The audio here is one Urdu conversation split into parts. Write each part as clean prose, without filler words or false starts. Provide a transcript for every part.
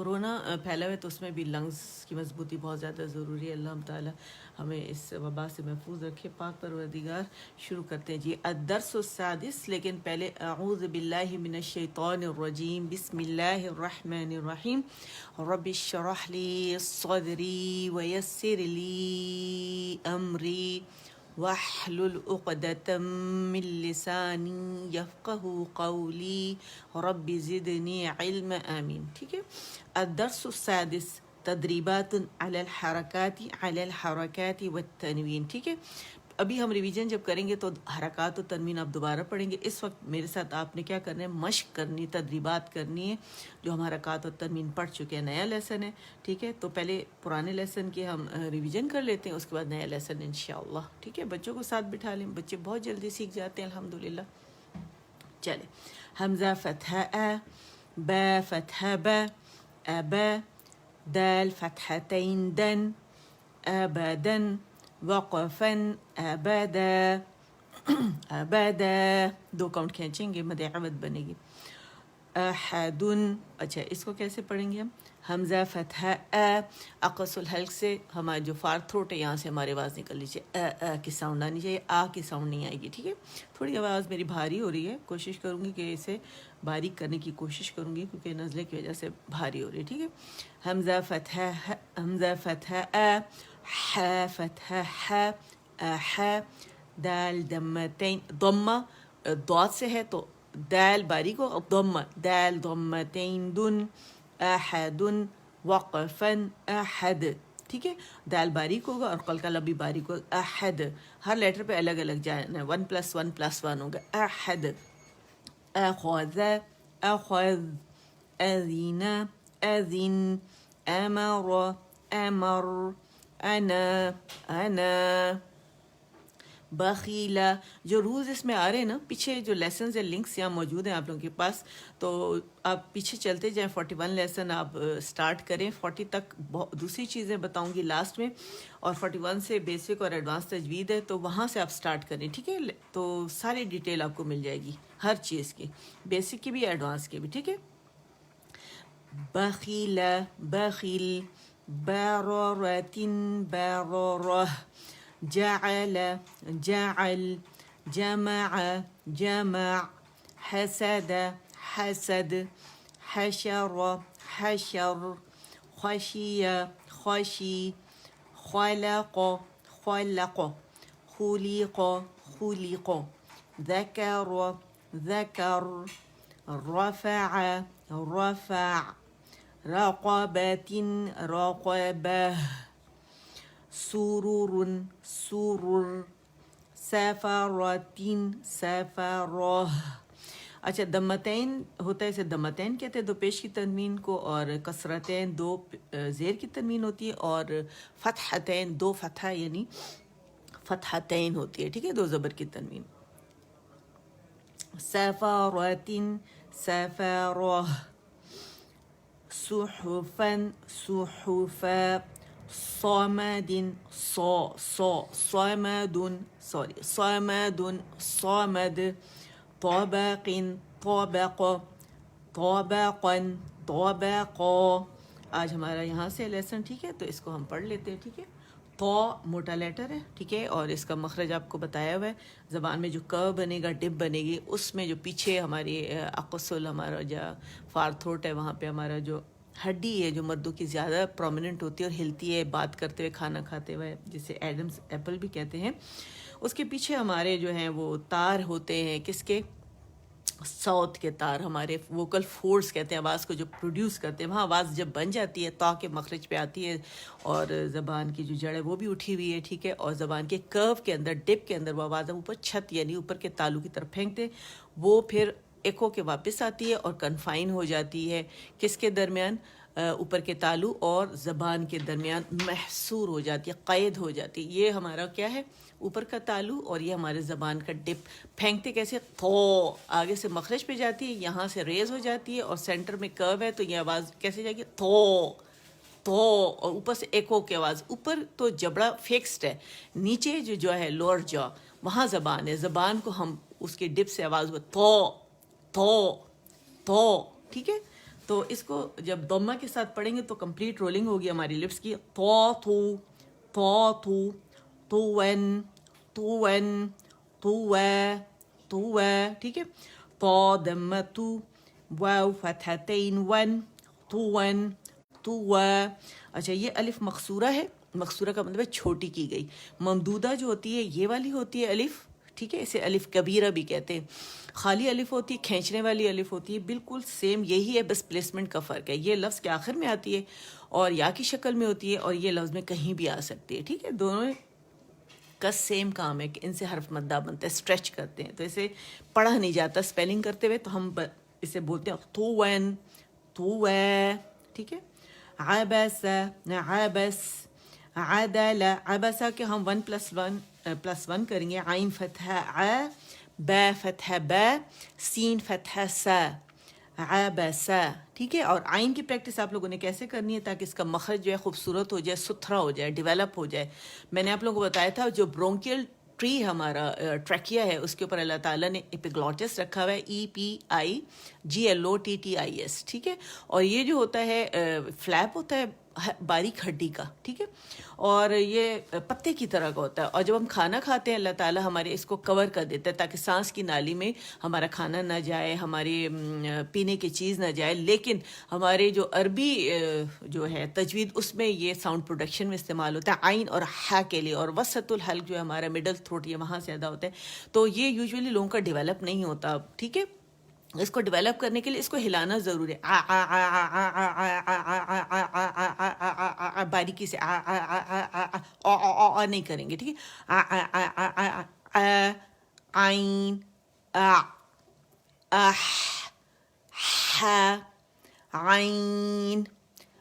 کورونا پھیلا ہوا ہے تو اس میں بھی لنگز کی مضبوطی بہت زیادہ ضروری ہے. اللہ تعالیٰ ہمیں اس وبا سے محفوظ رکھے. پاک پروردگار. شروع کرتے ہیں جی الدرس السادس، لیکن پہلے اعوذ باللہ من الشیطان الرجیم، بسم اللہ الرحمن الرحیم. رب اشرح لی صدری ویسر لی امری واحلل عقدۃ من لسانی یفقہوا قولی رب زدنی علما. آمین. ٹھیک ہے. الدرس السادس تدریبات علی الحرکات والتنوین. ٹھیک ہے. ابھی ہم ریویژن جب کریں گے تو حرکات و تنوین آپ دوبارہ پڑھیں گے. اس وقت میرے ساتھ آپ نے کیا کرنا ہے، مشق کرنی، تدریبات کرنی ہے جو ہم حرکات و تنوین پڑھ چکے ہیں. نیا لیسن ہے. ٹھیک ہے. تو پہلے پرانے لیسن کی ہم ریویژن کر لیتے ہیں، اس کے بعد نیا لیسن انشاءاللہ. ٹھیک ہے. بچوں کو ساتھ بٹھا لیں، بچے بہت جلدی سیکھ جاتے ہیں الحمدللہ. چلے. حمزہ فتحہ ا، با فتحہ با، ابا، دال فتحتین دن، ابدن، وقفا ابدا، ابدا. دو کاؤنٹ کھینچیں گے، مد عوض بنے گی. احد. اچھا اس کو کیسے پڑھیں گے ہم؟ حمزہ فتحہ ا، اقص الحلق سے ہمارا جو فار تھروٹ ہے یہاں سے ہماری آواز نکلنی چاہیے. کی ساؤنڈ آنی چاہیے، آ کی ساؤنڈ نہیں آئے گی. ٹھیک ہے. تھوڑی آواز میری بھاری ہو رہی ہے، کوشش کروں گی کہ اسے باریک کرنے کی کوشش کروں گی کیونکہ نزلے کی وجہ سے بھاری ہو رہی ہے. ٹھیک ہے. حمزہ فتحہ ہ، حمزہ فتحہ ا، ح فتحہ ح، اح، دال دمتین، ضمہ ضاد سے ہے تو دال باریک ہو، ضمہ دال ضمتین دن، احد، وقفا احد. ٹھیک ہے. دال باریک ہوگا اور قلقلہ بھی باریک ہوگا. احد ہر لیٹر پہ الگ الگ جانا ہے، 1+1+1 ہوگا. احد. اخذ، اخذ، اذن، اذن، امر، امر، انا، انا، بخیلا. جو رولز اس میں آ رہے ہیں نا، پیچھے جو لیسنز یا لنکس یہاں موجود ہیں آپ لوگوں کے پاس، تو آپ پیچھے چلتے جائیں. 41 لیسن آپ سٹارٹ کریں. 40 تک دوسری چیزیں بتاؤں گی لاسٹ میں، اور 41 سے بیسک اور ایڈوانس تجوید ہے تو وہاں سے آپ سٹارٹ کریں. ٹھیک ہے. تو ساری ڈیٹیل آپ کو مل جائے گی ہر چیز کی، بیسک کی بھی ایڈوانس کی بھی. ٹھیک ہے. بخیلا، بخیل، بارورت، بارورہ، جعل، جعل، جمع، جمع، حسد، حسد، حشر، حشر، خشی، خشی، خلق، خلق، خلق، خلق، ذکر، ذکر، رفع، رفع، رقبة، رقبة، سرور، سرور، سفرة، سفرة. اچھا دمتین ہوتا ہے، اسے دمتین کہتے ہیں دو پیش کی تنوین کو، اور کسرتین دو زیر کی تنوین ہوتی ہے، اور فتحتین دو فتحہ یعنی فتحتین ہوتی ہے. ٹھیک ہے. دو زبر کی تنوین. سفرة، سفرة، صحفا، صحفا، صمد، صمد، سوری صمد، صمد، طبق، طبق، طبقا، طبقا. آج ہمارا یہاں سے لیسن. ٹھیک ہے. تو اس کو ہم پڑھ لیتے ہیں. ٹھیک ہے. تو موٹا لیٹر ہے. ٹھیک ہے. اور اس کا مخرج آپ کو بتایا ہوا ہے. زبان میں جو ک بنے گا، ڈب بنے گی، اس میں جو پیچھے ہماری اقصل ہمارا جو فار تھروٹ ہے وہاں پہ ہمارا جو ہڈی ہے جو مردوں کی زیادہ پرومیننٹ ہوتی ہے اور ہلتی ہے بات کرتے ہوئے، کھانا کھاتے ہوئے، جسے ایڈمز ایپل بھی کہتے ہیں، اس کے پیچھے ہمارے جو ہیں وہ تار ہوتے ہیں. کس کے؟ ساؤتھ کے تار. ہمارے ووکل فورس کہتے ہیں آواز کو جو پروڈیوس کرتے ہیں. وہاں آواز جب بن جاتی ہے تا کے مخرج پہ آتی ہے، اور زبان کی جو جڑ ہے وہ بھی اٹھی ہوئی ہے. ٹھیک ہے. اور زبان کے کرو کے اندر، ڈپ کے اندر وہ آواز اوپر چھت یعنی اوپر کے تالو کی طرف پھینکتے، وہ پھر ایکو کے واپس آتی ہے اور کنفائن ہو جاتی ہے کس کے درمیان؟ اوپر کے تالو اور زبان کے درمیان محصور ہو جاتی ہے، قید ہو جاتی ہے. یہ ہمارا کیا ہے؟ اوپر کا تالو، اور یہ ہمارے زبان کا ڈپ. پھینکتے کیسے؟ تو آگے سے مخرج پہ جاتی ہے، یہاں سے ریز ہو جاتی ہے، اور سینٹر میں کرو ہے تو یہ آواز کیسے جائے گی؟ تو اور اوپر سے ایکو کی آواز. اوپر تو جبڑا فکسڈ ہے، نیچے جو ہے لوور جا وہاں زبان ہے. زبان کو ہم اس کے ڈپ سے آواز ہوا تو. ٹھیک ہے. تو اس کو جب ضمہ کے ساتھ پڑھیں گے تو کمپلیٹ رولنگ ہوگی ہماری لپس کی. تو تو ون تو ٹھیک ہے. تو ضمہ تو واو فتحتین ون تو. اچھا یہ الف مقصورہ ہے. مقصورہ کا مطلب ہے چھوٹی کی گئی. ممدودہ جو ہوتی ہے یہ والی ہوتی ہے الف, ٹھیک ہے, اسے الف کبیرہ بھی کہتے ہیں. خالی الف ہوتی ہے, کھینچنے والی الف ہوتی ہے, بالکل سیم یہی ہے, بس پلیسمنٹ کا فرق ہے. یہ لفظ کے آخر میں آتی ہے اور یا کی شکل میں ہوتی ہے, اور یہ لفظ میں کہیں بھی آ سکتی ہے, ٹھیک ہے. دونوں کا سیم کام ہے کہ ان سے حرف مدہ بنتا ہے, اسٹریچ کرتے ہیں, تو اسے پڑھا نہیں جاتا اسپیلنگ کرتے ہوئے, تو ہم اسے بولتے ہیں تو ٹھیک ہے. عبس عدل عبسہ کے ہم 1+1 کریں گے. عین فتحہ ع, با فتحہ با, سین فتحہ سا, عبسہ, ٹھیک ہے. اور عین کی پریکٹس آپ لوگوں نے کیسے کرنی ہے تاکہ اس کا مخرج جو ہے خوبصورت ہو جائے, ستھرا ہو جائے, ڈیولپ ہو جائے. میں نے آپ لوگوں کو بتایا تھا جو برونکیل ٹری ہمارا ٹریکیا ہے اس کے اوپر اللہ تعالیٰ نے ایپیگلوٹس رکھا ہوا ہے, EPIGLOTTIS, ٹھیک ہے. اور یہ جو ہوتا ہے فلیپ ہوتا ہے باریک ہڈی کا, ٹھیک ہے, اور یہ پتے کی طرح کا ہوتا ہے. اور جب ہم کھانا کھاتے ہیں اللہ تعالیٰ ہمارے اس کو کور کر دیتا ہے تاکہ سانس کی نالی میں ہمارا کھانا نہ جائے, ہماری پینے کی چیز نہ جائے. لیکن ہمارے جو عربی جو ہے تجوید اس میں یہ ساؤنڈ پروڈکشن میں استعمال ہوتا ہے عین اور ہا کے لیے, اور وسط الحلق جو ہے ہمارا مڈل تھروٹ یہ وہاں زیادہ ہوتا ہے. تو یہ یوزولی لوگوں کا ڈیولپ نہیں ہوتا, ٹھیک ہے. اس کو ڈیولپ کرنے کے لیے اس کو ہلانا ضروری ہے, باریکی سے نہیں کریں گے, ٹھیک ہے. عین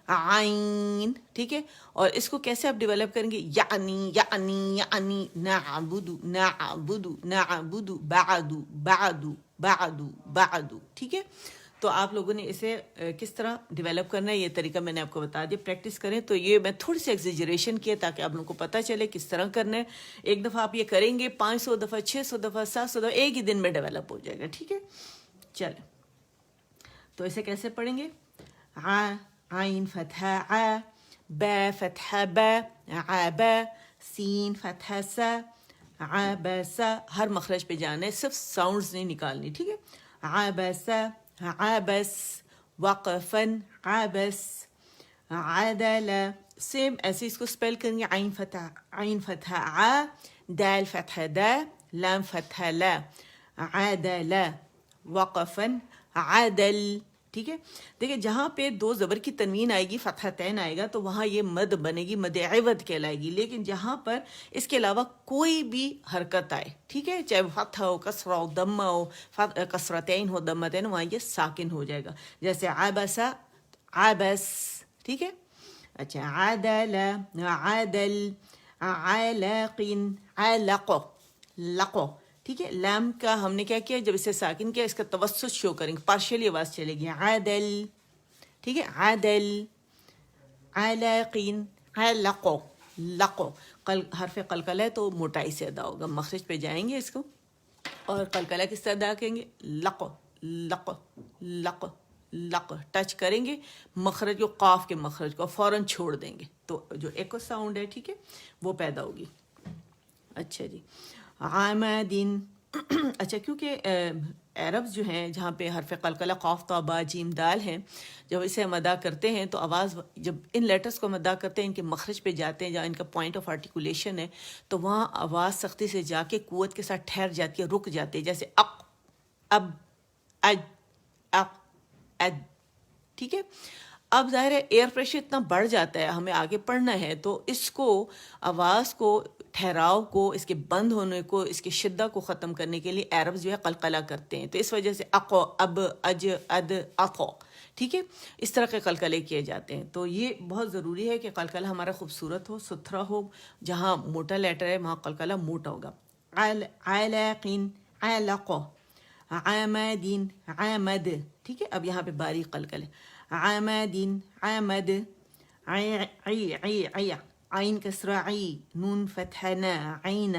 عین, ٹھیک ہے. اور اس کو کیسے آپ ڈیولپ کریں گے, یعنی نعبد بعد, ٹھیک ہے. تو آپ لوگوں نے اسے کس طرح ڈیولپ کرنا ہے یہ طریقہ میں نے آپ کو بتا دیا. پریکٹس کریں. تو یہ میں تھوڑی سی ایگزیجریشن کیا تاکہ آپ لوگوں کو پتہ چلے کس طرح کرنا ہے. ایک دفعہ آپ یہ کریں گے 500 دفعہ 600 دفعہ 700 دفعہ ایک ہی دن میں ڈیولپ ہو جائے گا, ٹھیک ہے. چلیں تو اسے کیسے پڑھیں گے. عین فتحہ ع, با فتحہ با, عبا, سین فتحہ سا, عبسا. ہر مخرج پہ جانا ہے, صرف ساؤنڈز نہیں نکالنی, ٹھیک ہے. عبسا عبس, وقفن عبس, عدل. سیم ایسے اس کو سپیل کریں گے. عین فتحہ ع, دال فتحہ دا, لام فتحہ لا, عدل, وقفن عدل, ٹھیک ہے. دیکھیں جہاں پہ 2 زبر کی تنوین آئے گی, فتحتین آئے گا, تو وہاں یہ مد بنے گی, مد عوض کہلائے گی. لیکن جہاں پر اس کے علاوہ کوئی بھی حرکت آئے, ٹھیک ہے, چاہے فتح ہو, کسرہ ہو, دمہ ہو, کسرتین ہو, دمتین, وہاں یہ ساکن ہو جائے گا. جیسے عبسہ عبس, ٹھیک ہے. اچھا عدل عدل, علقن علق, لقو, ٹھیک ہے. لام کا ہم نے کیا کیا, جب اسے ساکن کیا اس کا توسط شو کریں گے, پارشلی آواز چلے گی. عدل, ٹھیک ہے. عدل, علقین, علقو, لقو. حرف قلقلہ ہے تو موٹائی سے ادا ہوگا. مخرج پہ جائیں گے اس کو, اور قلقلہ کس طرح ادا کریں گے, لقو لقو لقو لق, ٹچ کریں گے مخرج کو, قاف کے مخرج کو, فوراً چھوڑ دیں گے, تو جو ایکو ساؤنڈ ہے, ٹھیک ہے, وہ پیدا ہوگی. اچھا جی. عامدین. اچھا کیونکہ عرب جو ہیں جہاں پہ حرف قلقلہ قاف تا با جیم دال ہیں, جب اسے ہم ادا کرتے ہیں تو آواز, جب ان لیٹرز کو ہم ادا کرتے ہیں ان کے مخرج پہ جاتے ہیں جہاں ان کا پوائنٹ آف آرٹیکولیشن ہے, تو وہاں آواز سختی سے جا کے قوت کے ساتھ ٹھہر جاتی ہے, رک جاتی ہے. جیسے اق, اب, اج, اق, اد, ٹھیک ہے. اب ظاہر ہے ایئر پریشر اتنا بڑھ جاتا ہے, ہمیں آگے پڑھنا ہے, تو اس کو آواز کو, ٹھہراؤ کو, اس کے بند ہونے کو, اس کے شدہ کو ختم کرنے کے لیے عرب جو ہے قلقلہ کرتے ہیں. تو اس وجہ سے اقو, اب, اج, اد, اقو, ٹھیک ہے, اس طرح کے قلقلے کیے جاتے ہیں. تو یہ بہت ضروری ہے کہ قلقلہ ہمارا خوبصورت ہو, ستھرا ہو. جہاں موٹا لیٹر ہے وہاں قلقلہ موٹا ہوگا. علاقین, علقو, عامدین, عامد, ٹھیک ہے. اب یہاں پہ باریک قلقلے. عامدین, عامد, عین کسرہ عی, نون فتحہ نا, عین,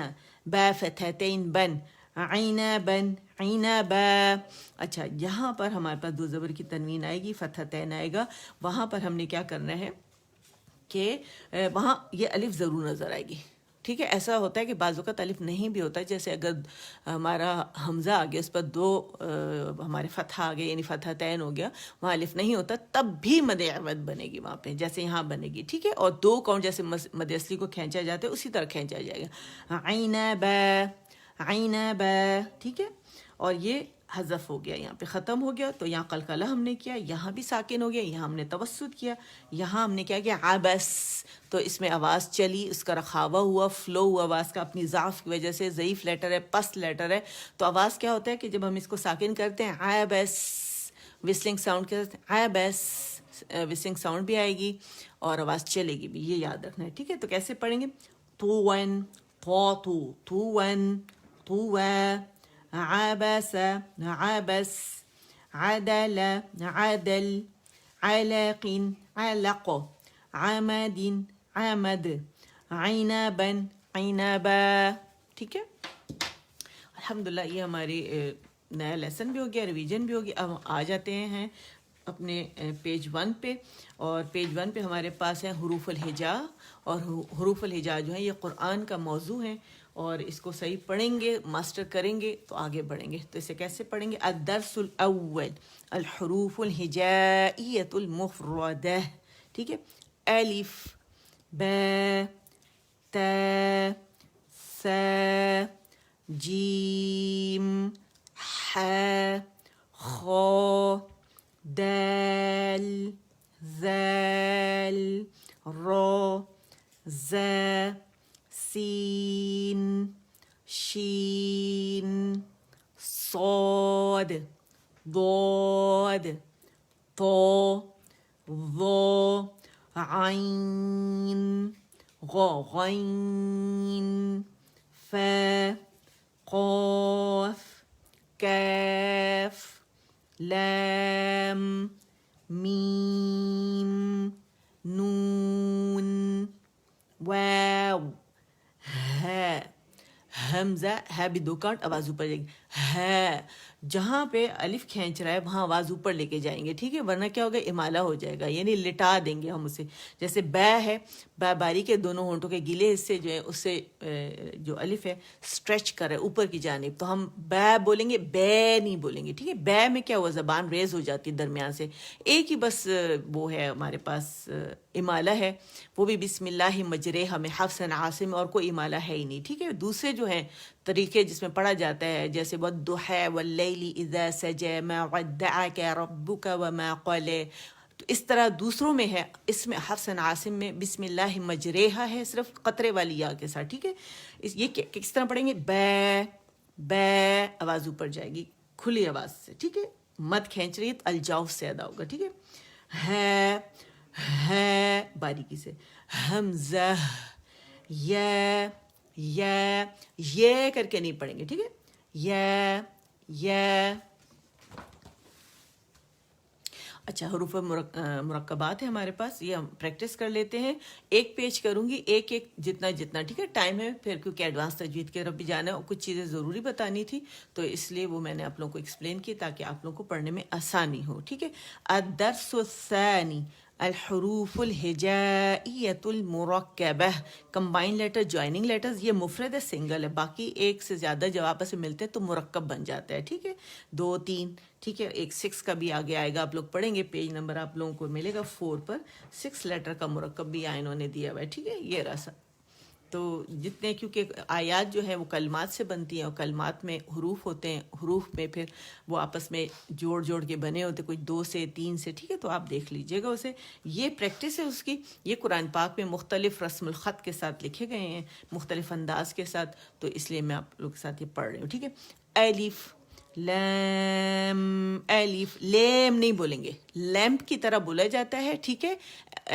با فتحتین بن, عینابن, عنب. اچھا یہاں پر ہمارے پاس دو زبر کی تنوین آئے گی، فتحتین آئے گا، وہاں پر ہم نے کیا کرنا ہے کہ وہاں یہ الف ضرور نظر آئے گی. ٹھیک ہے، ایسا ہوتا ہے کہ بعض اوقات الف نہیں بھی ہوتا ہے، جیسے اگر ہمارا حمزہ آ گیا اس پر دو ہمارے فتح آ گئے یعنی فتح تین ہو گیا، وہاں الف نہیں ہوتا تب بھی مد عوض بنے گی وہاں پہ، جیسے یہاں بنے گی. ٹھیک ہے، اور دو کاؤنٹ جیسے مد اصلی کو کھینچا جاتا ہے اسی طرح کھینچا جائے گا. عنب عنب. ٹھیک ہے، اور یہ حذف ہو گیا، یہاں پہ ختم ہو گیا، تو یہاں قلقلہ ہم نے کیا، یہاں بھی ساکن ہو گیا، یہاں ہم نے توسط کیا، یہاں ہم نے کیا کیا عبس، تو اس میں آواز چلی، اس کا رخاوہ ہوا، فلو ہوا آواز کا، اپنی ضعف کی وجہ سے ضعیف لیٹر ہے، پست لیٹر ہے، تو آواز کیا ہوتا ہے کہ جب ہم اس کو ساکن کرتے ہیں عبس، وسلنگ ساؤنڈ کے ساتھ عبس، وسلنگ ساؤنڈ بھی آئے گی اور آواز چلے گی بھی، یہ یاد رکھنا ہے. ٹھیک ہے، تو کیسے پڑھیں گے؟ تو ون تو ون تو عبس عبس عدل عدل علق علق عمد عمد عنبا عنبا. ٹھیک ہے، الحمدللہ یہ ہماری نیا لیسن بھی ہو گیا، ریویژن بھی ہو گیا. اب آ جاتے ہیں اپنے پیج 1 پہ، اور پیج 1 پہ ہمارے پاس ہے حروف الہجا، اور حروف الہجا جو ہیں یہ قرآن کا موضوع ہیں، اور اس کو صحیح پڑھیں گے، ماسٹر کریں گے تو آگے بڑھیں گے. تو اسے کیسے پڑھیں گے؟ الدرس الاول الحروف الہجائیۃ المفردہ. ٹھیک ہے، الف با تا ثا جیم ح خا دال ذال را ز سین شین صاد ضاد طا ظا عین غین فا قاف کاف لام میم نون واو ہا. حمزہ ہے بھی دو کاؤنٹ، آواز اوپر جائے گی. ہے جہاں پہ الف کھینچ رہا ہے وہاں آواز اوپر لے کے جائیں گے. ٹھیک ہے، ورنہ کیا ہوگا؟ امالہ ہو جائے گا، یعنی لٹا دیں گے ہم اسے. جیسے بے ہے، با باری کے دونوں ہونٹوں کے گیلے حصے جو ہیں اس سے جو الف ہے اسٹریچ کر رہا ہے اوپر کی جانب، تو ہم بے بولیں گے، بے نہیں بولیں گے. ٹھیک ہے، بے میں کیا ہوا؟ زبان ریز ہو جاتی ہے درمیان سے. ایک ہی بس وہ ہے ہمارے پاس امالہ ہے، وہ بھی بسم اللہ مجریہا میں حفص عاصم، اور کوئی امالہ ہے ہی نہیں. ٹھیک ہے، دوسرے جو ہیں طریقے جس میں پڑھا جاتا ہے جیسے والضحی واللیل اذا سجى ما ودعك ربك وما قلى، تو اس طرح دوسروں میں ہے. اس میں حفص عاصم میں بسم اللہ مجریہا ہے صرف قطرے والی یا کے ساتھ. ٹھیک ہے، یہ کس طرح پڑھیں گے؟ بے بے، آواز اوپر جائے گی کھلی آواز سے. ٹھیک ہے، مد کھینچ رہی ہے تو الجوف سے ادا ہوگا. ٹھیک ہے، ہے باریکی سے. حمزہ یا یہ کر کے نہیں پڑھیں گے. ٹھیک ہے، یا. اچھا، حروف مرکبات ہیں ہمارے پاس، یہ ہم پریکٹس کر لیتے ہیں. ایک پیج کروں گی، ایک جتنا. ٹھیک ہے، ٹائم ہے پھر، کیونکہ ایڈوانس تجوید کی طرف بھی جانا ہے اور کچھ چیزیں ضروری بتانی تھی، تو اس لیے وہ میں نے آپ لوگوں کو ایکسپلین کی تاکہ آپ لوگوں کو پڑھنے میں آسانی ہو. ٹھیک ہے، الدرس الثانی الحروف الہجائیۃ المرکبہ. کمبائن لیٹر، جوائننگ لیٹرز، یہ مفرد ہے، سنگل ہے، باقی ایک سے زیادہ جب آپس میں ملتے ہیں تو مرکب بن جاتا ہے. ٹھیک ہے، 2 3. ٹھیک ہے، ایک 6 کا بھی آگے آئے گا، آپ لوگ پڑھیں گے، پیج نمبر آپ لوگوں کو ملے گا 4 پر. 6 لیٹر کا مرکب بھی انہوں نے دیا ہوا ہے. ٹھیک ہے، یہ رسا. تو جتنے، کیونکہ آیات جو ہیں وہ کلمات سے بنتی ہیں، اور کلمات میں حروف ہوتے ہیں، حروف میں پھر وہ آپس میں جوڑ کے بنے ہوتے، کچھ 2 سے 3 سے. ٹھیک ہے، تو آپ دیکھ لیجئے گا اسے. یہ پریکٹس ہے اس کی. یہ قرآن پاک میں مختلف رسم الخط کے ساتھ لکھے گئے ہیں، مختلف انداز کے ساتھ، تو اس لیے میں آپ لوگ کے ساتھ یہ پڑھ رہی ہوں. ٹھیک ہے، الف لام الف. لیم نہیں بولیں گے، لیمپ کی طرح بولا جاتا ہے. ٹھیک ہے،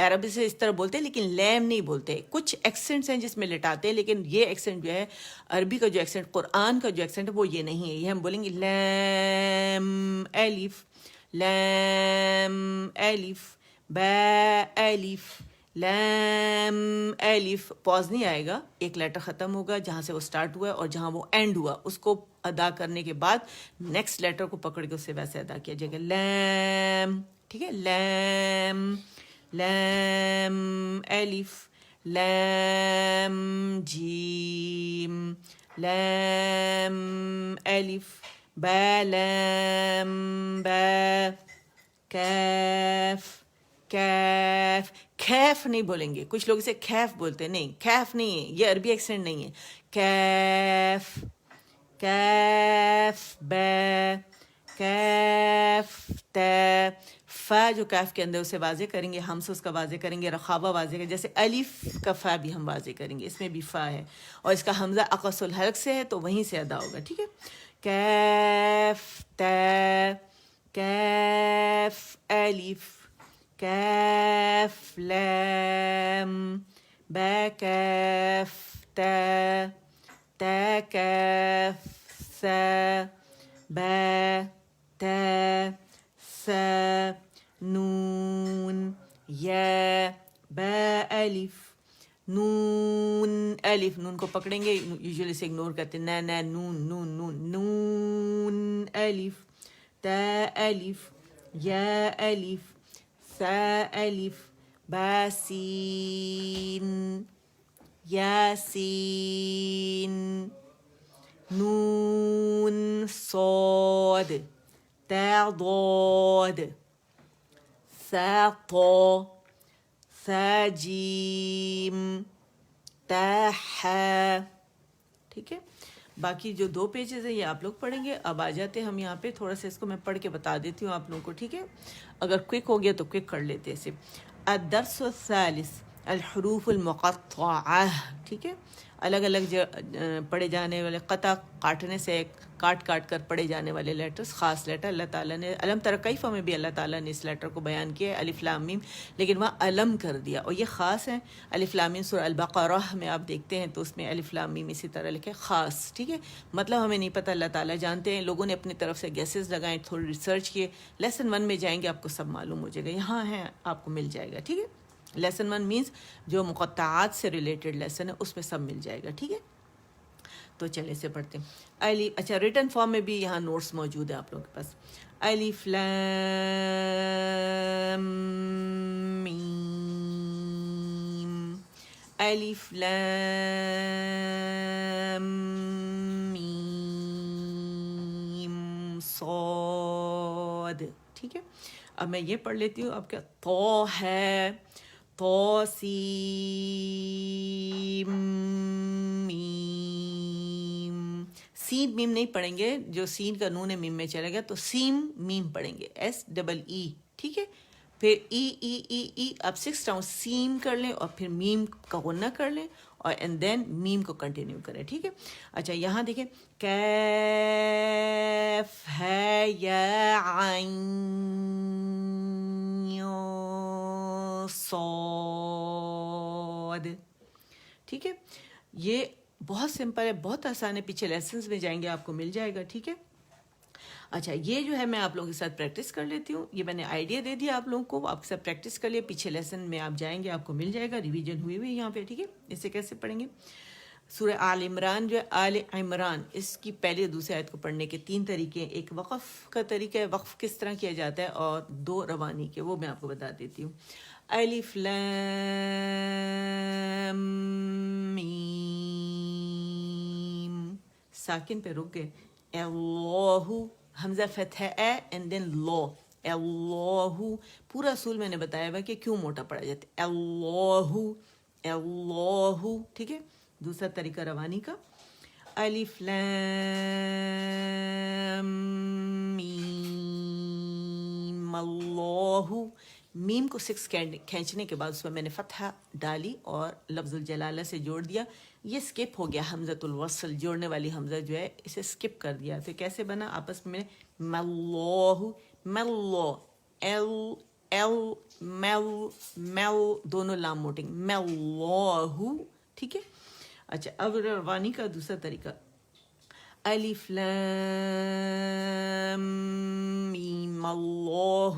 عربی سے اس طرح بولتے ہیں لیکن لیم نہیں بولتے. کچھ ایکسنٹس ہیں جس میں لٹاتے ہیں، لیکن یہ ایکسنٹ جو ہے عربی کا جو ایکسنٹ، قرآن کا جو ایکسنٹ ہے وہ یہ نہیں ہے. یہ ہم بولیں گے لام الف لام الف با الف لام الف پوز نہیں آئے گا, ایک لیٹر ختم ہوگا جہاں سے وہ سٹارٹ ہوا ہے اور جہاں وہ اینڈ ہوا اس کو ادا کرنے کے بعد نیکسٹ لیٹر کو پکڑ کے اسے ویسے ادا کیا جائے گا. لام, ٹھیک ہے, لام لام الف لام جیم لام الف با لام با کیف کیف. کیف نہیں بولیں گے, کچھ لوگ اسے کیف بولتے ہیں, نہیں کیف نہیں ہے, یہ عربی ایکسنٹ نہیں ہے. کیف کیف با کیف تا. فا جو کیف کے اندر اسے واضح کریں گے, ہم سے اس کا واضح کریں گے, رخابہ واضح کریں گے, جیسے الف کا فا بھی ہم واضح کریں گے, اس میں بھی فا ہے اور اس کا حمزہ اقص الحلق سے ہے تو وہیں سے ادا ہوگا, ٹھیک ہے. کیف تا کیف الف کیف لام با کیف تا تا کیف ثا با تا ثا نون یا با الف نون الف. نون کو پکڑیں گے, یوزولی سے اگنور کرتے ہیں, نا نون نون نون نون الف تا الف یا الف ثا الف با سین یا سین نون صاد تا ضاد ثا طا ثا جیم تا حا, ٹھیک ہے. باقی جو 2 پیجز ہیں یہ آپ لوگ پڑھیں گے. اب آ جاتے ہیں ہم یہاں پہ, تھوڑا سا اس کو میں پڑھ کے بتا دیتی ہوں آپ لوگوں کو, ٹھیک ہے. اگر کوئک ہو گیا تو کوئک کر لیتے اسے. الدرس الثالث الحروف المقطعہ, ٹھیک ہے. الگ الگ پڑھے جانے والے, قطع کاٹنے سے کاٹ کاٹ کر پڑھے جانے والے لیٹرز, خاص لیٹر. اللہ تعالیٰ نے علم تر کیف میں بھی اللہ تعالیٰ نے اس لیٹر کو بیان کیا ہے, الف لام میم, لیکن وہاں علم کر دیا اور یہ خاص ہے. الف لام میم سورہ البقرہ میں آپ دیکھتے ہیں تو اس میں الف لام میم اسی طرح لکھے خاص, ٹھیک ہے. مطلب ہمیں نہیں پتہ, اللہ تعالیٰ جانتے ہیں. لوگوں نے اپنی طرف سے گیسز لگائیں, تھوڑی ریسرچ کیے. لیسن 1 میں جائیں گے آپ کو سب معلوم ہو جائے گا, یہاں ہے آپ کو مل جائے گا, ٹھیک ہے. لیسن 1 مینس جو مقطعات سے ریلیٹڈ لیسن ہے اس میں سب مل جائے گا, ٹھیک ہے. تو چلے سے پڑھتے ہیں. اچھا ریٹن فارم میں بھی یہاں نوٹس موجود ہیں آپ لوگوں کے پاس. الف لام میم الف لام میم صاد, ٹھیک ہے. اب میں یہ پڑھ لیتی ہوں. اب کیا تو ہے, تو سیم میم. سین میم نہیں پڑھیں گے, جو سین کا نون ہے میم میں چلے گا تو سیم میم پڑھیں گے, SEE, ٹھیک ہے. پھر ای آپ 6 راؤنڈ سیم کر لیں اور پھر میم کا غنہ کر لیں اور اینڈ دین میم کو کنٹینیو کریں, ٹھیک ہے. اچھا یہاں دیکھیں, کیف ہے یا عین صاد, ٹھیک ہے. یہ بہت سمپل ہے, بہت آسان ہے. پیچھے لیسنز میں جائیں گے آپ کو مل جائے گا, ٹھیک ہے. اچھا یہ جو ہے میں آپ لوگوں کے ساتھ پریکٹس کر لیتی ہوں. یہ میں نے آئیڈیا دے دیا آپ لوگوں کو, آپ کے ساتھ پریکٹس کر لیے. پیچھے لیسن میں آپ جائیں گے, آپ کو مل جائے گا, ریویژن ہوئی ہوئی یہاں پہ, ٹھیک ہے. اسے کیسے پڑھیں گے؟ سورہ آل عمران جو ہے, آل عمران, اس کی پہلی اور دوسری آیت کو پڑھنے کے 3 طریقے ہیں. ایک وقف کا طریقہ ہے, وقف کس طرح کیا جاتا ہے, اور 2 روانی کے, وہ میں آپ کو بتا دیتی ہوں. الف لام میم, ساکن پہ رک گئے. اللہ, حمزہ فتح اے اینڈ دین لو, اللہ. پورا اصول میں نے بتایا ہوا کہ کیوں موٹا پڑا جاتا ہے, اللہ اللہ, ٹھیک ہے. دوسرا طریقہ روانی کا, الف لام میم اللہ. میم کو 6 کھینچنے کے بعد اس میں میں نے فتحہ ڈالی اور لفظ الجلالہ سے جوڑ دیا. یہ سکپ ہو گیا, حمزۃ الوصل جوڑنے والی حمزہ جو ہے اسے سکپ کر دیا. تو کیسے بنا آپس میں, ملوہ ملو, ایل ایل میل میل, دونوں لام موٹنگ, ملوہ, ٹھیک ہے. اچھا اب روانی کا دوسرا طریقہ, الف لام میم اللہ,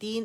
3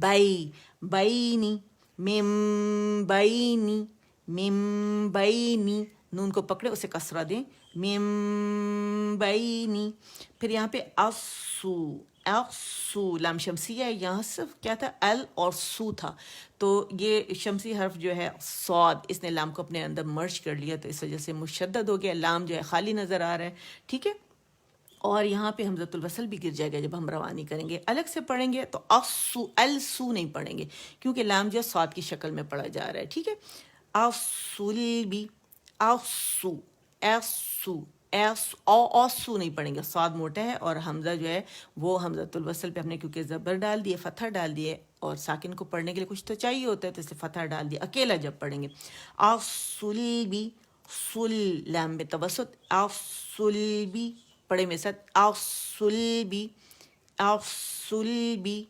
بائی بینی مم بینی مم بینی نون کو پکڑے اسے کسرہ دیں مم بینی. پھر یہاں پہ اسو اسو لام شمسیہ ہے, یہاں صرف کیا تھا ال اور سو تھا, تو یہ شمسی حرف جو ہے صاد اس نے لام کو اپنے اندر مرج کر لیا, تو اس وجہ سے مشدد ہو گیا, لام جو ہے خالی نظر آ رہا ہے. ٹھیک ہے, اور یہاں پہ حمزۃ الوصل بھی گر جائے گا جب ہم روانی کریں گے. الگ سے پڑھیں گے تو اسو السو نہیں پڑھیں گے کیونکہ لام جو صاد کی شکل میں پڑھا جا رہا ہے. ٹھیک ہے, اسلبی اسو ایسو ایس اوسو نہیں پڑھیں گے, صاد موٹا ہے اور حمزہ جو ہے وہ حمزۃ الوصل پہ ہم نے کیونکہ زبر ڈال دیے, فتحہ ڈال دیے, اور ساکن کو پڑھنے کے لیے کچھ تو چاہیے ہوتا ہے, تو اسے فتحہ ڈال دیا اکیلا جب پڑھیں گے. اسلبی سل لام میں توسط اسلبی پڑھے میں ساتھ اسلبی اسلبی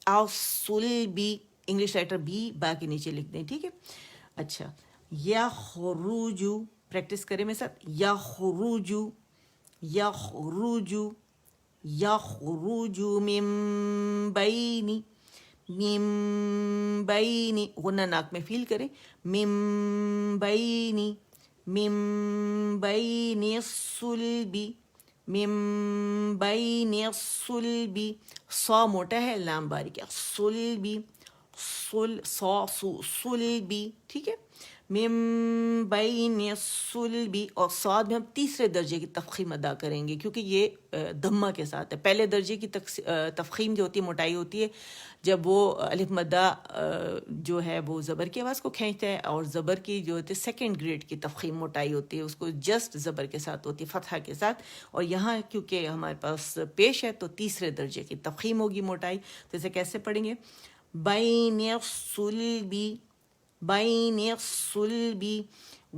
اسلبی انگلش رائٹر بی با کے نیچے لکھ دیں. ٹھیک ہے, اچھا یخرجو پریکٹس کریں میں ساتھ یخرجو یخرجو یخرجو من بینی من بینی غنہ ناک میں فیل کریں من بینی من بینی الصلبی من بین الصلبی. صا موٹا ہے لام باریک ہے, صلبی صا سو صلبی. ٹھیک ہے, من بین الصلبی, اور صاد میں ہم تیسرے درجے کی تفخیم ادا کریں گے کیونکہ یہ دھمہ کے ساتھ ہے. پہلے درجے کی تفخیم جو ہوتی ہے موٹائی ہوتی ہے جب وہ الف مدہ جو ہے وہ زبر کی آواز کو کھینچتا ہے, اور زبر کی جو ہوتی ہے سیکنڈ گریڈ کی تفخیم موٹائی ہوتی ہے, اس کو جسٹ زبر کے ساتھ ہوتی ہے فتحہ کے ساتھ, اور یہاں کیونکہ ہمارے پاس پیش ہے تو تیسرے درجے کی تفخیم ہوگی موٹائی. تو اسے کیسے پڑھیں گے بین الصلبی بین الصلبی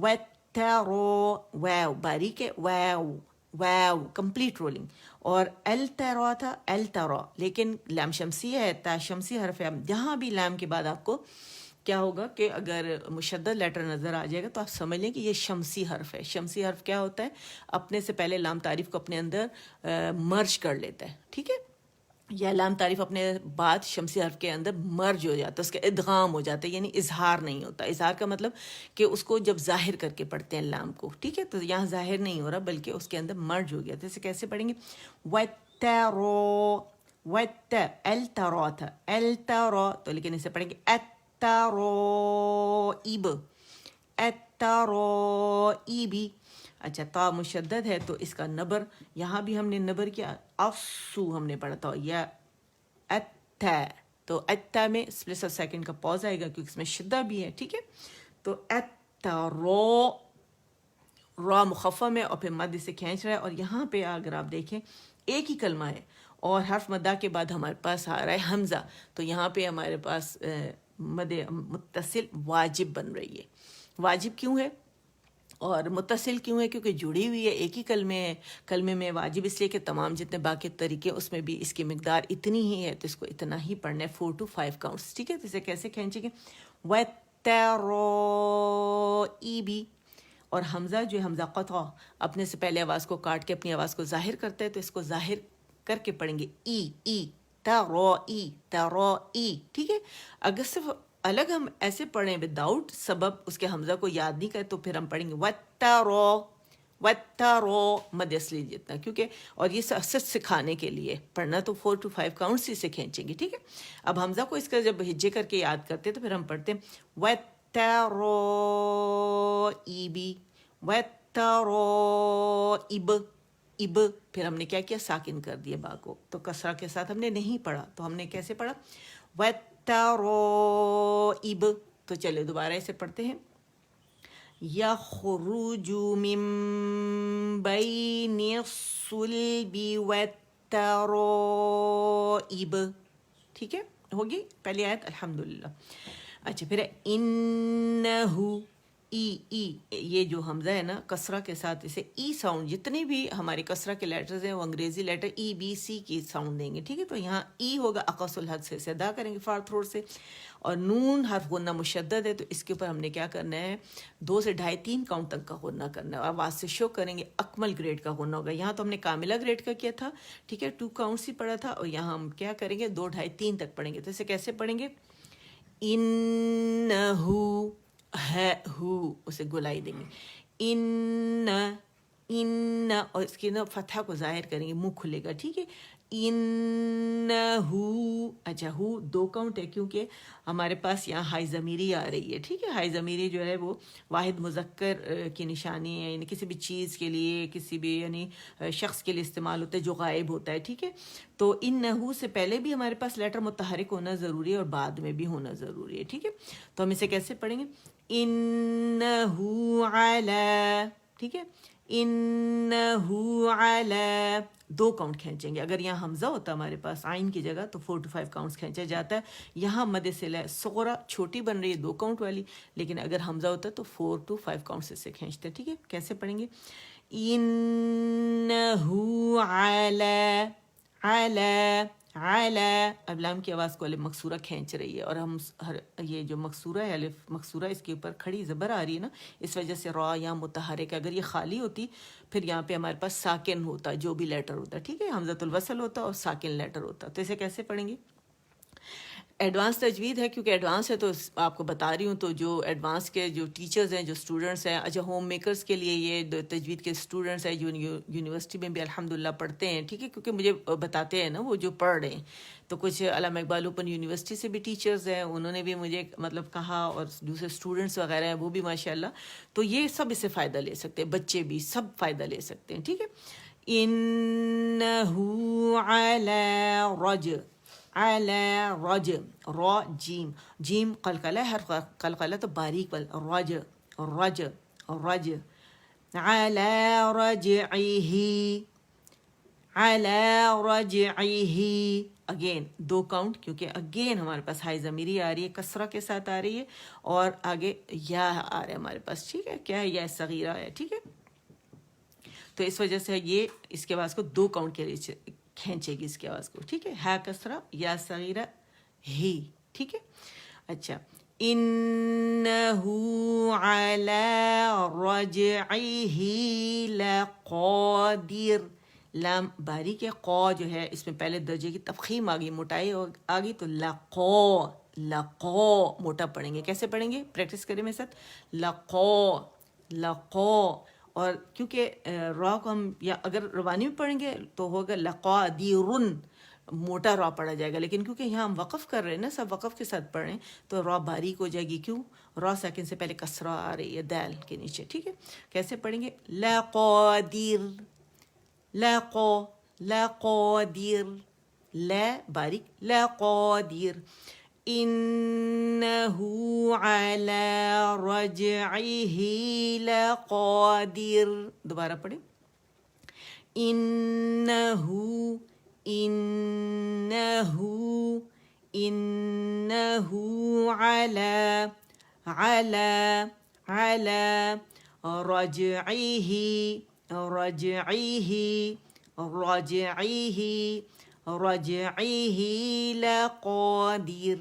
وترو واو باریک ہے واو واو کمپلیٹ رولنگ, اور الترا تھا الترا لیکن لام شمسی ہے تا شمسی حرف ہے. جہاں بھی لام کے بعد آپ کو کیا ہوگا کہ اگر مشدد لیٹر نظر آ جائے گا تو آپ سمجھ لیں کہ یہ شمسی حرف ہے. شمسی حرف کیا ہوتا ہے, اپنے سے پہلے لام تعریف کو اپنے اندر مرج کر لیتا ہے. ٹھیک ہے, یا لام تعریف اپنے بعد شمسی حرف کے اندر مرج ہو جاتا ہے, اس کا ادغام ہو جاتا ہے, یعنی اظہار نہیں ہوتا. اظہار کا مطلب کہ اس کو جب ظاہر کر کے پڑھتے ہیں لام کو. ٹھیک ہے, تو یہاں ظاہر نہیں ہو رہا بلکہ اس کے اندر مرج ہو گیا. تو اسے کیسے پڑھیں گے وترو وت الترا تھا الترا, تو لیکن اسے پڑھیں گے التروئب التروئبی. اچھا تا مشدد ہے تو اس کا نبر یہاں بھی ہم نے نبر کیا, افسو ہم نے پڑھا تھا یا اتا, تو اتا میں سپلس آف سیکنڈ کا پاز آئے گا کیونکہ اس میں شدہ بھی ہے. ٹھیک ہے, تو اتا رو را مخفم ہے اور پھر مد سے کھینچ رہا ہے, اور یہاں پہ اگر آپ دیکھیں ایک ہی کلمہ ہے اور حرف مدہ کے بعد ہمارے پاس آ رہا ہے حمزہ, تو یہاں پہ ہمارے پاس مد متصل واجب بن رہی ہے. واجب کیوں ہے اور متصل کیوں ہے, کیونکہ جڑی ہوئی ہے, ایک ہی کلمے میں واجب اس لیے کہ تمام جتنے باقی طریقے اس میں بھی اس کی مقدار اتنی ہی ہے, تو اس کو اتنا ہی پڑھنا ہے 4 to 5 کاؤنٹس. ٹھیک ہے, تو اسے کیسے کھینچیں گے وَالتَّرَائِبِ, اور حمزہ جو ہے حمزہ قطع اپنے سے پہلے آواز کو کاٹ کے اپنی آواز کو ظاہر کرتا ہے, تو اس کو ظاہر کر کے پڑھیں گے ای تَرَائی تَرَائی. ٹھیک ہے, اگر صرف الگ ہم ایسے پڑھیں وداؤٹ سبب اس کے حمزہ کو یاد نہیں کرے تو پھر ہم پڑھیں گے وَتَّرَو مد اصلی جتنا, کیونکہ اور یہ صرف سکھانے کے لیے پڑھنا, تو 4 to 5 کاؤنٹس ہی سے کھینچیں گے. ٹھیک ہے, اب حمزہ کو اس کا جب ہجے کر کے یاد کرتے ہیں تو پھر ہم پڑھتے ہیں وَتَّرَائِبِ وَتَّرَائِبِ اب, پھر ہم نے کیا کیا ساکن کر دیا با کو, تو کسرہ کے ساتھ ہم نے نہیں پڑھا, تو ہم نے کیسے پڑھا وَالتَّرَائِبِ. تو چلے دوبارہ اسے پڑھتے ہیں یخرج من بین الصلب والترائب. ٹھیک ہے, ہوگی پہلی آیت الحمدللہ. اچھا پھر انہو ای یہ جو حمزہ ہے نا کسرہ کے ساتھ اسے ای ساؤنڈ، جتنے بھی ہمارے کسرہ کے لیٹرز ہیں وہ انگریزی لیٹر ای بی سی کی ساؤنڈ دیں گے، ٹھیک ہے. تو یہاں ای ہوگا اقص الحد سے ادا کریں گے فار تھروٹ سے. اور نون حرف غنہ مشدد ہے تو اس کے اوپر ہم نے کیا کرنا ہے 2 سے 2.5 3 کاؤنٹ تک کا غنہ کرنا ہے. آواز سے شو کریں گے اکمل گریڈ کا غنہ ہوگا. یہاں تو ہم نے کاملہ گریڈ کا کیا تھا، ٹھیک ہے، 2 کاؤنٹس ہی پڑھا تھا، اور یہاں ہم کیا کریں گے 2 2.5 3 تک پڑھیں گے. تو اسے کیسے پڑھیں گے؟ انہو ہے ہو اسے گلائی دیں گے، ان اور اس کی نا فتحہ کو ظاہر کریں گے، منہ کھلے گا، ٹھیک ہے. انہو، اچھا ہو 2 کاؤنٹ ہے کیونکہ ہمارے پاس یہاں ہائی ضمیری آ رہی ہے، ٹھیک ہے. ہائی ضمیری جو ہے وہ واحد مذکر کی نشانی ہے، یعنی کسی بھی چیز کے لیے، کسی بھی یعنی شخص کے لیے استعمال ہوتا ہے جو غائب ہوتا ہے، ٹھیک ہے. تو انہو سے پہلے بھی ہمارے پاس لیٹر متحرک ہونا ضروری ہے اور بعد میں بھی ہونا ضروری ہے، ٹھیک ہے. تو ہم اسے کیسے پڑھیں گے؟ انہو علی، ٹھیک ہے، انہو علی 2 کاؤنٹ کھینچیں گے. اگر یہاں حمزہ ہوتا ہمارے پاس عین کی جگہ تو 4 to 5 کاؤنٹس کھینچا جاتا ہے. یہاں مد صلہ صغرا چھوٹی بن رہی ہے 2 کاؤنٹ والی، لیکن اگر حمزہ ہوتا ہے تو 4 to 5 کاؤنٹس سے کھینچتے ہیں، ٹھیک ہے. کیسے پڑھیں گے؟ انہو علی، علی علی. اب لام کی آواز کو الف مکسورہ کھینچ رہی ہے، اور ہم یہ جو مکسورہ ہے الف مکسورہ اس کے اوپر کھڑی زبر آ رہی ہے نا، اس وجہ سے را یا متحرک. اگر یہ خالی ہوتی پھر یہاں پہ ہمارے پاس ساکن ہوتا، جو بھی لیٹر ہوتا، ٹھیک ہے، حمزۃ الوصل ہوتا اور ساکن لیٹر ہوتا. تو اسے کیسے پڑھیں گے؟ ایڈوانس تجوید ہے کیونکہ ایڈوانس ہے تو آپ کو بتا رہی ہوں. تو جو ایڈوانس کے جو ٹیچرز ہیں، جو اسٹوڈنٹس ہیں، اچھا ہوم میکرز کے لیے یہ تجوید کے اسٹوڈنٹس ہیں جو یونیورسٹی میں بھی الحمدللہ پڑھتے ہیں، ٹھیک ہے، کیونکہ مجھے بتاتے ہیں نا وہ جو پڑھ رہے ہیں. تو کچھ علامہ اقبال اوپن یونیورسٹی سے بھی ٹیچرز ہیں، انہوں نے بھی مجھے مطلب کہا، اور دوسرے اسٹوڈنٹس وغیرہ ہیں وہ بھی ماشاءاللہ. تو یہ سب اس سے فائدہ لے سکتے ہیں، بچے بھی سب فائدہ لے سکتے ہیں، ٹھیک ہے. انہو علی رج، علی رج، را جیم، جیم قلقلہ، ہر قلقلہ تو باریک بل، رج رج رج. علی رجعہ، علی رجعہ، اگین 2 کاؤنٹ کیونکہ اگین ہمارے پاس ہائی ضمیری آ رہی ہے، کسرہ کے ساتھ آ رہی ہے، اور آگے یا آ رہا ہے ہمارے پاس، ٹھیک ہے. کیا ہے؟ یا صغیرہ ہے، ٹھیک ہے. تو اس وجہ سے یہ اس کے آواز کو 2 کاؤنٹ کے لیے کھینچے گی اس کی آواز کو، ٹھیک ہے. ہا کسرہ یا صغیرہ ہی، ٹھیک ہے. اچھا، انہو علی رجعہ لقادر. لام باریک ہے، قو جو ہے اس میں پہلے درجے کی تفخیم آ گئی، موٹائی آ گئی، تو لقو، لقو موٹا پڑھیں گے. کیسے پڑھیں گے؟ پریکٹس کریں میرے ساتھ. لقو، لقو. اور کیونکہ را کو ہم یا اگر روانی میں پڑھیں گے تو ہوگا لقادرن، موٹا را پڑھا جائے گا، لیکن کیونکہ یہاں ہم وقف کر رہے ہیں نا، سب وقف کے ساتھ پڑھ رہے ہیں، تو را باریک ہو جائے گی. کیوں؟ را ساکن سے پہلے کسرہ آ رہی ہے دال کے نیچے، ٹھیک ہے. کیسے پڑھیں گے؟ لقادر، لقو، لقادر، لا باریک، لقادر. انہو علی رجعہ لقادر. دوبارہ پڑھیں. انہو، انہو، انہو علی، علی، علی رجعہ، رجعہ، رجعہ، رجعہ لقادر،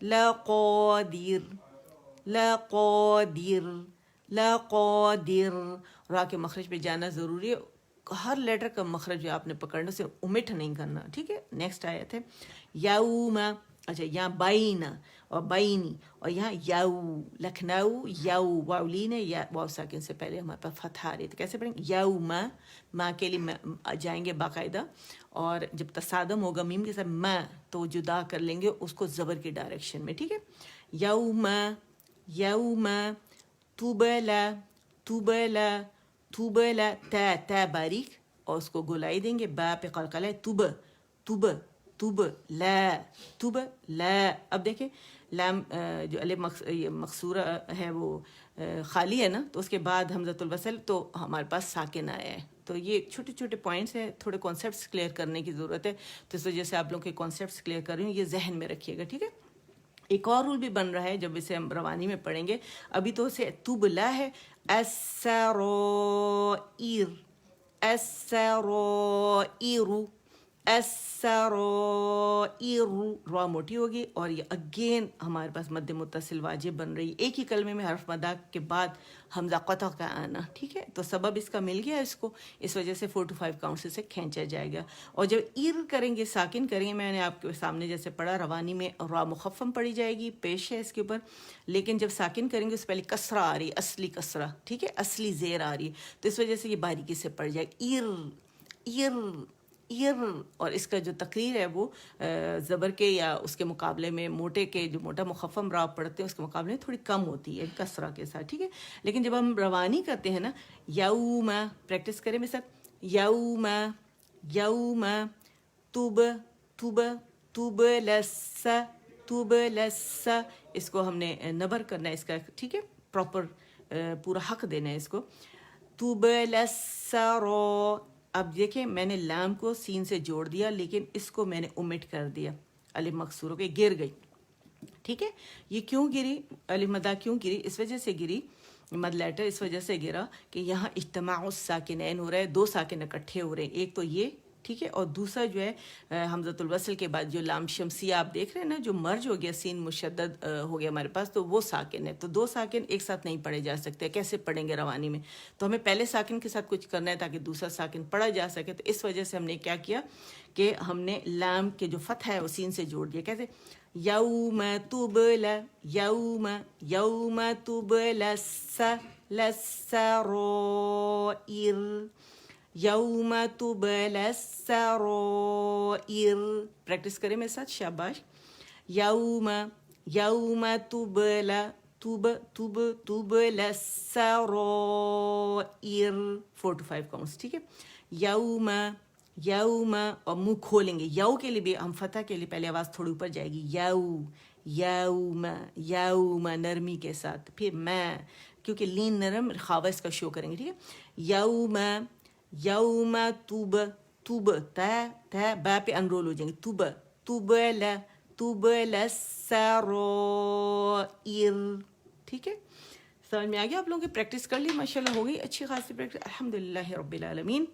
لقادر، لقادر، لقادر. را کے مخرج پہ جانا ضروری ہے، ہر لیٹر کا مخرج آپ نے پکڑنا، صرف امٹ نہیں کرنا، ٹھیک ہے. نیکسٹ آیت ہے یوم. اچھا، یہاں بین اور بینی، اور یہاں یو، لکھنؤ، یو واولین ہے، یا واو ساکن سے پہلے ہمارے پاس فتح آ رہی ہے. تو کیسے پڑھیں گے؟ یوم، ماں کے لیے جائیں گے باقاعدہ، اور جب تصادم ہوگا میم کے ساتھ ماں تو جدا کر لیں گے اس کو زبر کی ڈائریکشن میں، ٹھیک ہے. یوم، یوم تبلا، تبلا، تبلا، تا، تا باریک، اور اس کو گلائی دیں گے، با پہ قلقلہ ہے، تب، تب، تب لا، تب لا. اب دیکھیں لام جو الف مکسورہ ہے وہ خالی ہے نا، تو اس کے بعد حمزۃ الوصل تو ہمارے پاس ساکن آیا ہے. تو یہ چھوٹے چھوٹے پوائنٹس ہیں، تھوڑے کانسیپٹس کلیئر کرنے کی ضرورت ہے، تو اس وجہ سے آپ لوگوں کے کانسیپٹس کلیئر کر رہی ہوں، یہ ذہن میں رکھیے گا، ٹھیک ہے. ایک اور رول بھی بن رہا ہے جب اسے ہم روانی میں پڑھیں گے. ابھی تو اسے تبلا ہے، السرائر، السرائر، السرائر، را موٹی ہوگی اور یہ اگین ہمارے پاس مد متصل واجب بن رہی، ایک ہی کلمے میں حرف مدہ کے بعد حمزہ قطع کا آنا. ٹھیک ہے، تو سبب اس کا مل گیا اس کو، اس وجہ سے 4 to 5 کاؤنٹ سے کھینچا جائے گا. اور جب ایر کریں گے، ساکن کریں گے، میں نے آپ کے سامنے جیسے پڑھا، روانی میں را مخفم پڑھی جائے گی، پیش ہے اس کے اوپر، لیکن جب ساکن کریں گے اس سے پہلے کسرہ آ رہی ہے، اصلی کسرہ، ٹھیک ہے، اصلی زیر آ رہی ہے، تو اس وجہ سے یہ باریکی سے پڑھ جائے گی، ایر ایر ایر. اور اس کا جو تقریر ہے وہ زبر کے یا اس کے مقابلے میں موٹے کے جو موٹا مخفم را پڑھتے ہیں اس کے مقابلے میں تھوڑی کم ہوتی ہے کسرہ کے ساتھ. ٹھیک ہے، لیکن جب ہم روانی کرتے ہیں نا، یوم، پریکٹس کریں میرے ساتھ، یوم، یوم، توب، توب، توب لس، توب لس، اس کو ہم نے نبر کرنا ہے اس کا، ٹھیک ہے، پراپر پورا حق دینا ہے اس کو. توب لسرو. اب دیکھیں میں نے لام کو سین سے جوڑ دیا، لیکن اس کو میں نے اومٹ کر دیا، الف مکسور ہو کے گر گئی. ٹھیک ہے، یہ کیوں گری، الف مدہ کیوں گری، اس وجہ سے گری، مد لیٹر اس وجہ سے گرا کہ یہاں اجتماع الساکنین ہو رہا ہے، دو ساکن اکٹھے ہو رہے ہیں، ایک تو یہ، ٹھیک ہے، اور دوسرا جو ہے حمزۃ الوصل کے بعد جو لام شمسیہ آپ دیکھ رہے ہیں نا، جو مرج ہو گیا، سین مشدد ہو گیا ہمارے پاس، تو وہ ساکن ہے. تو دو ساکن ایک ساتھ نہیں پڑھے جا سکتے، کیسے پڑھیں گے روانی میں؟ تو ہمیں پہلے ساکن کے ساتھ کچھ کرنا ہے تاکہ دوسرا ساکن پڑھا جا سکے. تو اس وجہ سے ہم نے کیا کیا کہ ہم نے لام کے جو فتح ہے وہ سین سے جوڑ دیا. کیسے؟ یوم تبلا، یوم، یوم تبلا السرائر، یوم تبلا السرائر. پریکٹس کریں میرے ساتھ، شاباش. یوم، یوم تبلا، توب، توب، تبلا السرائر، 4 to 5 کاؤنٹس. ٹھیک ہے، یوم، یوم، اور منہ کھولیں گے. یو کے لیے بھی ہم فتح کے لیے پہلے آواز تھوڑی اوپر جائے گی، یو، یوم، یوم، نرمی کے ساتھ. پھر میں، کیونکہ لین نرم خاوہ اس کا شو کریں گے. ٹھیک ہے، یوم، یوم توب، توب، تا تا با پہ انرول ہو جائیں گے، توب، توب لا، توب للسرائر. ٹھیک ہے، سمجھ میں آ گیا آپ لوگوں کی؟ پریکٹس کر لی ماشاءاللہ، ہو گئی اچھی خاصی پریکٹس، الحمدللہ رب العالمین.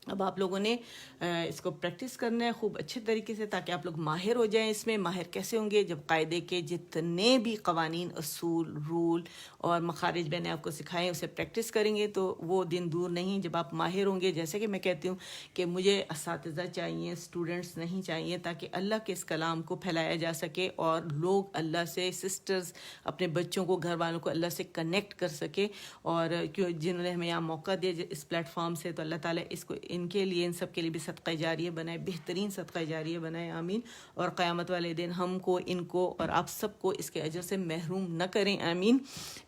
اب آپ لوگوں نے اس کو پریکٹس کرنا ہے خوب اچھے طریقے سے تاکہ آپ لوگ ماہر ہو جائیں اس میں. ماہر کیسے ہوں گے؟ جب قاعدے کے جتنے بھی قوانین، اصول، رول اور مخارج میں نے آپ کو سکھائے اسے پریکٹس کریں گے تو وہ دن دور نہیں جب آپ ماہر ہوں گے. جیسے کہ میں کہتی ہوں کہ مجھے اساتذہ چاہیے، اسٹوڈنٹس نہیں چاہیے، تاکہ اللہ کے اس کلام کو پھیلایا جا سکے اور لوگ اللہ سے، سسٹرز اپنے بچوں کو، گھر والوں کو اللہ سے کنیکٹ کر سکے. اور کیوں جنہوں نے ہمیں یہاں موقع دیا اس پلیٹ فارم سے، تو اللہ تعالیٰ اس کو ان کے لیے، ان سب کے لیے بھی صدقہ جاریہ بنائے، بہترین صدقہ جاریہ بنائے، آمین. اور قیامت والے دن ہم کو، ان کو اور آپ سب کو اس کے اجر سے محروم نہ کریں، آمین.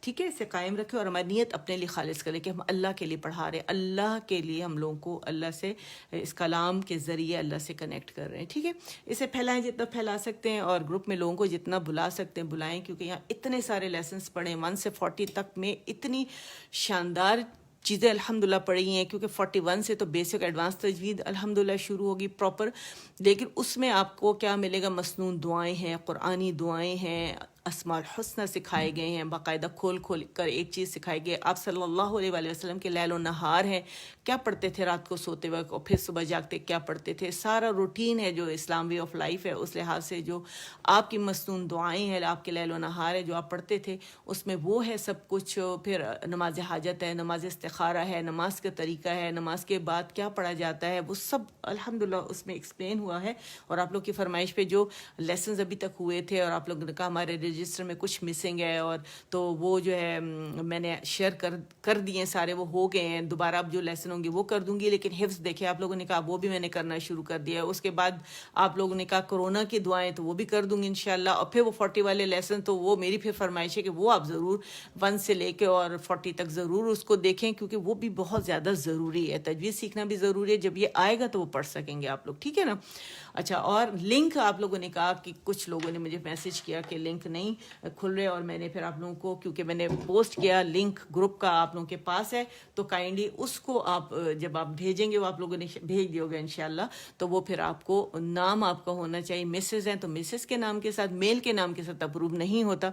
ٹھیک ہے، اسے قائم رکھیں اور ہماری نیت اپنے لیے خالص کریں کہ ہم اللہ کے لیے پڑھا رہے ہیں، اللہ کے لیے ہم لوگوں کو اللہ سے اس کلام کے ذریعے اللہ سے کنیکٹ کر رہے ہیں. ٹھیک ہے، اسے پھیلائیں جتنا پھیلا سکتے ہیں، اور گروپ میں لوگوں کو جتنا بلا سکتے ہیں بلائیں، کیونکہ یہاں اتنے سارے لیسنس پڑھیں، 1 سے 40 تک میں اتنی شاندار چیزیں الحمدللہ پڑھی ہیں. کیونکہ 41 سے تو بیسک ایڈوانس تجوید الحمدللہ شروع ہوگی پراپر، لیکن اس میں آپ کو کیا ملے گا؟ مسنون دعائیں ہیں، قرآنی دعائیں ہیں، اسماء الحسنہ سکھائے گئے ہیں، باقاعدہ کھول کھول کر ایک چیز سکھائی گئی. آپ صلی اللہ علیہ وآلہ وسلم کے لیل و نہار ہیں، کیا پڑھتے تھے رات کو سوتے وقت اور پھر صبح جاگتے کیا پڑھتے تھے، سارا روٹین ہے جو اسلام وے آف لائف ہے. اس لحاظ سے جو آپ کی مسنون دعائیں ہیں، آپ کے لیل و نہار ہے جو آپ پڑھتے تھے، اس میں وہ ہے سب کچھ. پھر نماز حاجت ہے، نماز استخارہ ہے، نماز کا طریقہ ہے، نماز کے بعد کیا پڑھا جاتا ہے، وہ سب الحمدللہ اس میں ایکسپلین ہوا ہے. اور آپ لوگ کی فرمائش پہ جو لیسنز ابھی تک ہوئے تھے اور آپ لوگ نے کہا ہمارے رجسٹر میں کچھ مسنگ ہے، اور تو وہ جو ہے میں نے شیئر کر دیے سارے، وہ ہو گئے ہیں. دوبارہ اب جو لیسن ہوں گے وہ کر دوں گی، لیکن حفظ دیکھیں آپ لوگوں نے کہا وہ بھی میں نے کرنا شروع کر دیا. اس کے بعد آپ لوگوں نے کہا کرونا کی دعائیں، تو وہ بھی کر دوں گی انشاءاللہ. اور پھر وہ 40 والے لیسن، تو وہ میری پھر فرمائش ہے کہ وہ آپ ضرور 1 سے لے کے اور 40 تک ضرور اس کو دیکھیں، کیونکہ وہ بھی بہت زیادہ ضروری ہے. تجوید سیکھنا بھی ضروری ہے، جب یہ آئے گا تو وہ پڑھ سکیں گے آپ لوگ. ٹھیک ہے نا؟ اچھا، اور لنک آپ لوگوں نے کہا کہ کچھ لوگوں نے مجھے میسج کیا کہ لنک نہیں کھل رہے، اور میں نے پھر آپ لوگوں کو، کیونکہ میں نے پوسٹ کیا لنک گروپ کا آپ لوگوں کے پاس ہے، تو کائنڈلی اس کو آپ جب آپ بھیجیں گے، وہ آپ لوگوں نے بھیج دیو گے انشاءاللہ، تو وہ پھر آپ کو نام آپ کا ہونا چاہیے، مسز ہیں تو مسز کے نام کے ساتھ، میل کے نام کے ساتھ اپروو نہیں ہوتا،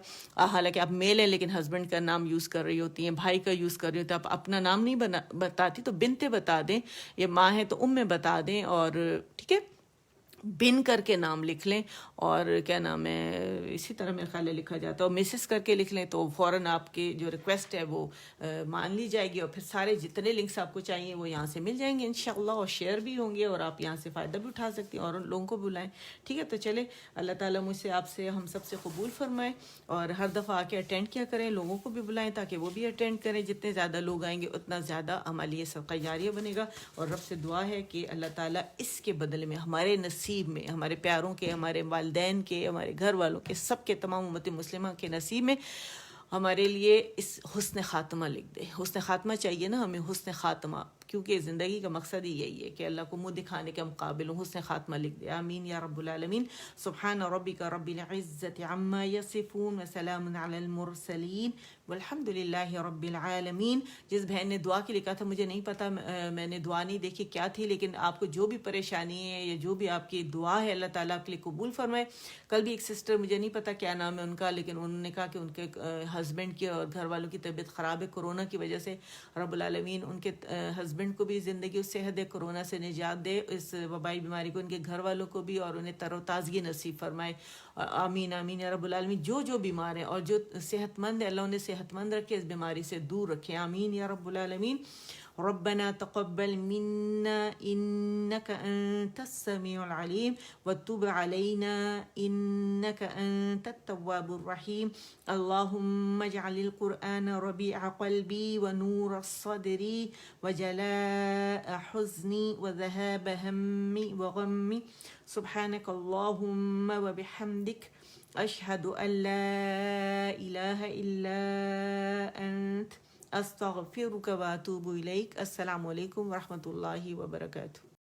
حالانکہ آپ میل ہیں لیکن ہسبینڈ کا نام یوز کر رہی ہوتی ہیں، بھائی کا یوز کر رہی ہوتی ہیں، آپ اپنا نام نہیں بتاتی تو بنتے بتا دیں، یا ماں ہے تو میں بتا دیں، اور ٹھیک ہے بن کر کے نام لکھ لیں، اور کیا نام ہے اسی طرح میرے خیال ہے لکھا جاتا ہے، اور مسز کر کے لکھ لیں تو فوراً آپ کی جو ریکویسٹ ہے وہ مان لی جائے گی، اور پھر سارے جتنے لنکس آپ کو چاہیے وہ یہاں سے مل جائیں گے انشاءاللہ، اور شیئر بھی ہوں گے، اور آپ یہاں سے فائدہ بھی اٹھا سکتی ہیں اور ان لوگوں کو بلائیں، ٹھیک ہے؟ تو چلے اللہ تعالیٰ مجھ سے آپ سے ہم سب سے قبول فرمائے، اور ہر دفعہ آ کے اٹینڈ کیا کریں، لوگوں کو بھی بلائیں تاکہ وہ بھی اٹینڈ کریں، جتنے زیادہ لوگ آئیں گے اتنا زیادہ ہمارے لیے صدقہ جاریہ بنے گا، اور رب سے دعا ہے کہ اللہ تعالیٰ اس کے بدلے میں ہمارے نصیب میں، ہمارے پیاروں کے، ہمارے والدین کے، ہمارے گھر والوں کے، سب کے، تمام امت مسلمہ کے نصیب میں ہمارے لیے اس حسن خاتمہ لکھ دے۔ حسن خاتمہ چاہیے نا ہمیں، حسن خاتمہ، کیونکہ زندگی کا مقصد ہی یہی ہے کہ اللہ کو منہ دکھانے کے مقابل حسن خاتمہ لکھ دے۔ آمین یا رب العالمین۔ سبحان ربک رب العزت عما یصفون وسلام علی المرسلین والحمد للہ رب العالمین۔ جس بہن نے دعا کے لکھا تھا، مجھے نہیں پتا، میں نے دعا نہیں دیکھی کیا تھی، لیکن آپ کو جو بھی پریشانی ہے یا جو بھی آپ کی دعا ہے اللہ تعالیٰ آپ کے لیے قبول فرمائے۔ کل بھی ایک سسٹر، مجھے نہیں پتا کیا نام ہے ان کا، لیکن انہوں نے کہا کہ ان کے ہسبینڈ کی اور گھر والوں کی طبیعت خراب ہے کورونا کی وجہ سے، رب العالمین ان کے ہسبینڈ کو بھی زندگی اس صحت دے، کورونا سے نجات دے، اس وبائی بیماری کو ان کے گھر والوں کو بھی، اور انہیں تر و تازگی نصیب فرمائے، آمین آمین یا رب العالمین۔ جو بیمار ہیں اور جو صحت مند ہے، اللہ انہیں صحت مند رکھے، اس بیماری سے دور رکھے، آمین یا رب العالمین۔ ربنا تقبل منا إنك أنت السميع العليم وتب علينا إنك أنت التواب الرحيم اللهم اجعل القرآن ربيع قلبي ونور صدري وجلاء حزني وذهاب همي وغمي سبحانك اللهم وبحمدك أشهد أن لا إله إلا أنت استغفرک و اتوب الیک۔ السلام علیکم ورحمۃ اللہ وبرکاتہ۔